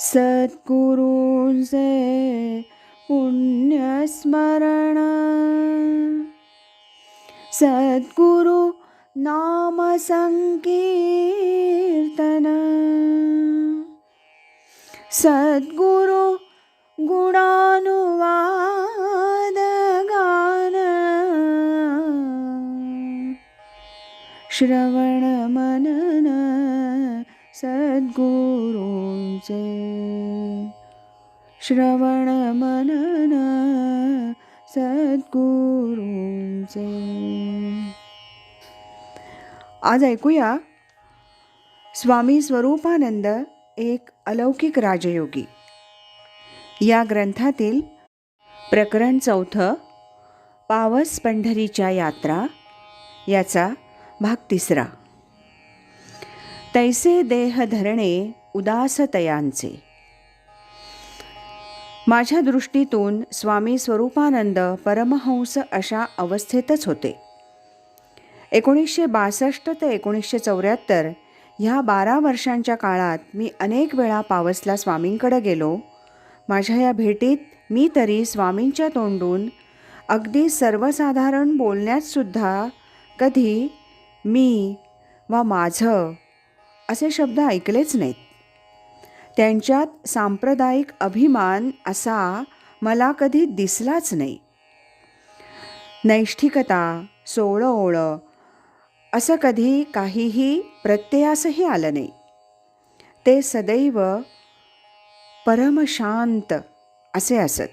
सद्गुरूंचे पुण्यस्मरण, सद्गुरु नाम संकीर्तन, सद्गुरु गुणानुवाद गान, श्रवण मनन सद्गुरूंचे, श्रवण मनन सद्गुरूंचे. आज ऐकूया स्वामी स्वरूपानंद एक अलौकिक राजयोगी या ग्रंथातील प्रकरण 4 पावस पंढरीच्या यात्रा याचा भाग 3. तैसे देह धरणे उदास तयांचे. माझ्या दृष्टीतून स्वामी स्वरूपानंद परमहंस अशा अवस्थेतच होते. 1962 ते 1974 ह्या 12 वर्षांच्या काळात मी अनेक वेळा पावसला स्वामींकडे गेलो. माझ्या या भेटीत मी तरी स्वामींच्या तोंडून अगदी सर्वसाधारण बोलण्यातसुद्धा कधी मी वा माझं असे शब्द ऐकलेच नाहीत. त्यांच्यात सांप्रदायिक अभिमान असा मला कधी दिसलाच नाही. नैष्ठिकता, सोळंओळ असं कधी काहीही प्रत्ययासही आलं नाही. ते सदैव परमशांत असे असत.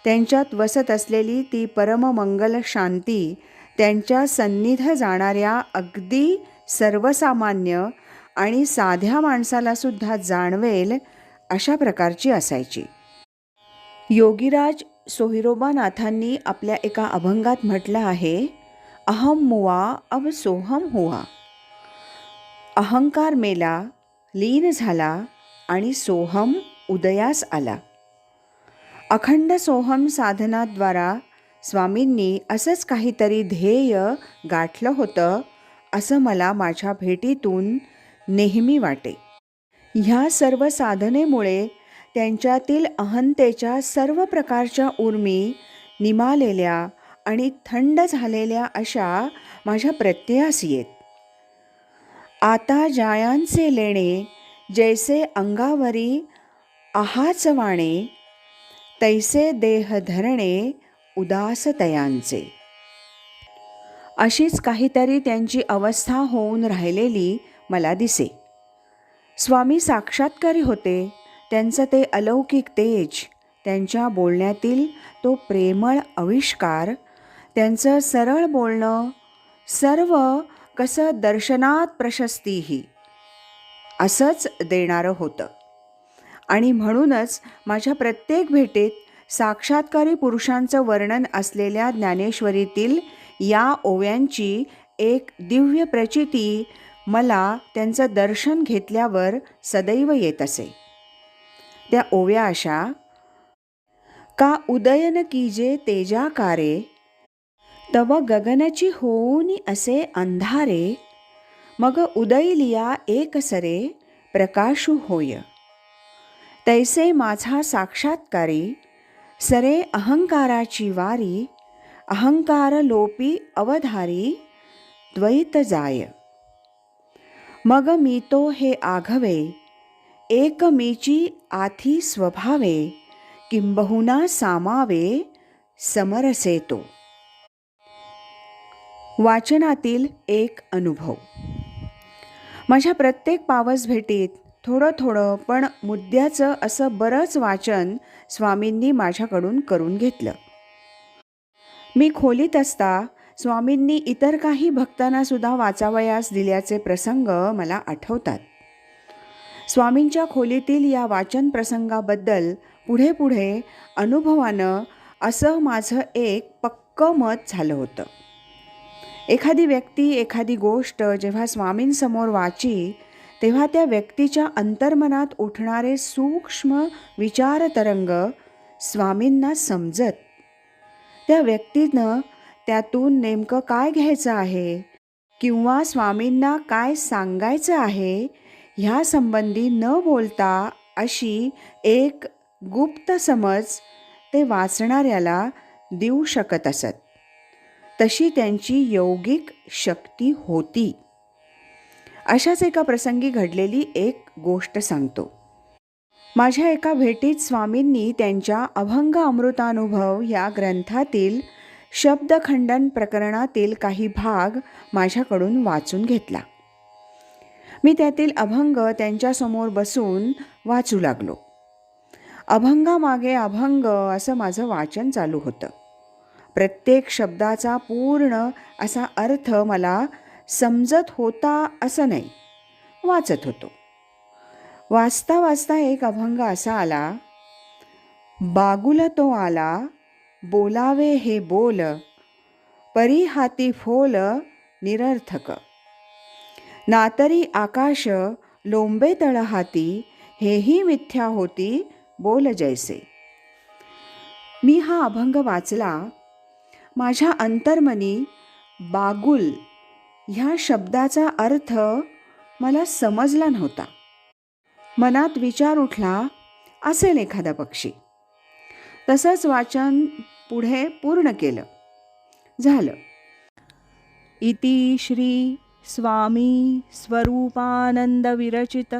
त्यांच्यात वसत असलेली ती परममंगल शांती त्यांच्या सन्निध जाणाऱ्या अगदी सर्वसामान्य आणि साध्या माणसालासुद्धा जाणवेल अशा प्रकारची असायची. योगीराज सोहिरोबानाथांनी आपल्या एका अभंगात म्हटलं आहे, अहम मुवा अब सोहम हुआ. अहंकार मेला, लीन झाला आणि सोहम उदयास आला. अखंड सोहम साधनाद्वारा स्वामींनी असंच काहीतरी ध्येय गाठलं होतं असं मला माझ्या भेटीतून नेहमी वाटे. ह्या सर्व साधनेमुळे त्यांच्यातील अहंतेच्या सर्व प्रकारच्या उर्मी निमालेल्या आणि थंड झालेल्या अशा माझ्या प्रत्ययास येत. आता जायांचे लेणे जैसे अंगावरी आहाच वाणे, तैसे देह धरणे उदास तयांचे. अशीच काहीतरी त्यांची अवस्था होऊन राहिलेली मला दिसे. स्वामी साक्षात्कारी होते. त्यांचं ते अलौकिक तेज, त्यांच्या बोलण्यातील तो प्रेमळ आविष्कार, त्यांचं सरळ बोलणं सर्व कसं दर्शनात प्रशस्तीही असंच देणारं होतं. आणि म्हणूनच माझ्या प्रत्येक भेटीत साक्षात्कारी पुरुषांचं वर्णन असलेल्या ज्ञानेश्वरीतील या ओव्यांची एक दिव्य प्रचिती मला त्यांचं दर्शन घेतल्यावर सदैव येत असे. त्या ओव्या अशा, का उदयन कीजे तेजाकारे, तव गगनची होऊनी असे अंधारे, मग उदयलिया एकसरे प्रकाशू होय. तैसे माझा साक्षात्कारी, सरे अहंकाराची वारी, अहंकार लोपी अवधारी, द्वैत जाय. मग मी तो हे आघवे, एक मीची आथी स्वभावे, किंबहुना सामावे समरसे तो. वाचनातील एक अनुभव. माझ्या प्रत्येक पावस भेटीत थोडं थोडं पण मुद्द्याचं असं बरंच वाचन स्वामींनी माझ्याकडून करून घेतलं. मी खोलीत असता स्वामींनी इतर काही भक्तांनासुद्धा वाचावयास दिल्याचे प्रसंग मला आठवतात. स्वामींच्या खोलीतील या वाचन प्रसंगाबद्दल पुढे पुढे अनुभवानं असं माझं एक पक्कं मत झालं होतं. एखादी व्यक्ती, एखादी गोष्ट जेव्हा स्वामींसमोर वाची, तेव्हा त्या व्यक्तीच्या अंतर्मनात उठणारे सूक्ष्म विचारतरंग स्वामींना समजत. त्या व्यक्तीनं त्यातून नेमकं काय घ्यायचं आहे किंवा स्वामींना काय सांगायचं आहे ह्या संबंधी न बोलता अशी एक गुप्त समज ते वाचणाऱ्याला देऊ शकत असत. तशी त्यांची यौगिक शक्ती होती. अशाच एका प्रसंगी घडलेली एक गोष्ट सांगतो. माझ्या एका भेटीत स्वामींनी त्यांच्या अभंग अमृतानुभव या ग्रंथातील शब्दखंडन प्रकरणातील काही भाग माझ्याकडून वाचून घेतला. मी त्यातील अभंग त्यांच्यासमोर बसून वाचू लागलो. अभंगामागे अभंग असं माझं वाचन चालू होतं. प्रत्येक शब्दाचा पूर्ण असा अर्थ मला समजत होता असं नाही, वाचत होतो. वाचता वाचता एक अभंग असा आला. बागुल तो आला, बोलावे हे बोल, परी हाती फोल निरर्थक. नातरी आकाश लोंबे तळ हाती, हेही मिथ्या होती बोल जैसे. मी हा अभंग वाचला. माझ्या अंतर्मनी बागुल ह्या शब्दाचा अर्थ मला समजला नव्हता. मनात विचार उठला, असेल एखादा पक्षी. तसंच वाचन पुढे पूर्ण केलं. झालं. इति श्री स्वामी स्वरूपानंद विरचित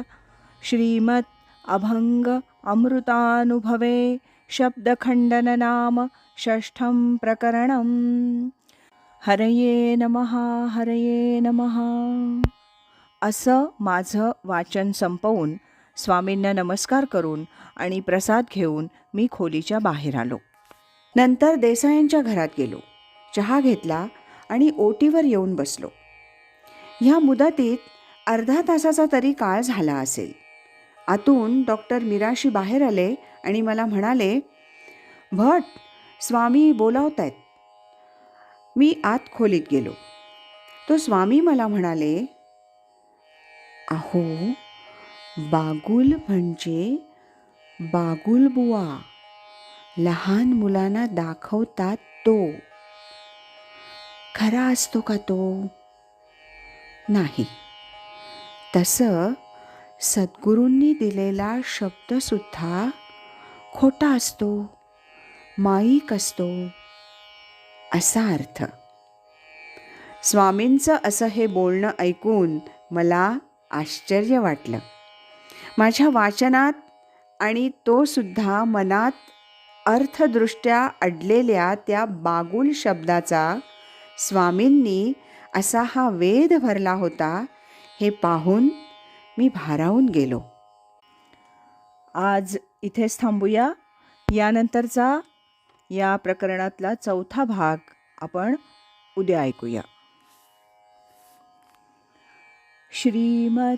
श्रीमद् अभंग अमृतानुभवे शब्दखंडन नाम षष्ठं प्रकरणं. हरये नमः हरये नमः. असं माझं वाचन संपवून स्वामींना नमस्कार करून आणि प्रसाद घेऊन मी खोलीच्या बाहेर आलो. नंतर देसायांच्या घरात गेलो. चहा घेतला आणि ओटीवर येऊन बसलो. ह्या मुदतीत अर्धा तासाचा तरी काळ झाला असेल. आतून डॉक्टर मिराशी बाहेर आले आणि मला म्हणाले, भट, स्वामी बोलावतायत. मी आत खोलीत गेलो. तो स्वामी मला म्हणाले, अहो, बागुल म्हणजे बागुलबुवा, लहान मुलांना दाखवतात तो. खरा असतो का तो? नाही. तसं सद्गुरूंनी दिलेला शब्दसुद्धा खोटा असतो, माईक असतो, असा अर्थ. स्वामींचं असं हे बोलणं ऐकून मला आश्चर्य वाटलं. माझ्या वाचनात आणि तो सुद्धा मनात अर्थदृष्ट्या अडलेल्या त्या बागुल शब्दाचा स्वामींनी असा हा वेध भरला होता, हे पाहून मी भारावून गेलो. आज इथेच थांबूया. यानंतरचा या प्रकरणातला चौथा भाग आपण उद्या ऐकूया. श्रीमद्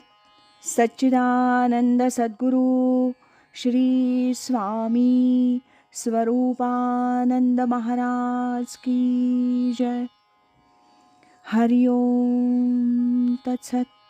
सच्चिदानंद सद्गुरु श्री स्वामी स्वरूपानंद महाराज की जय. हरि ओम तत्सत.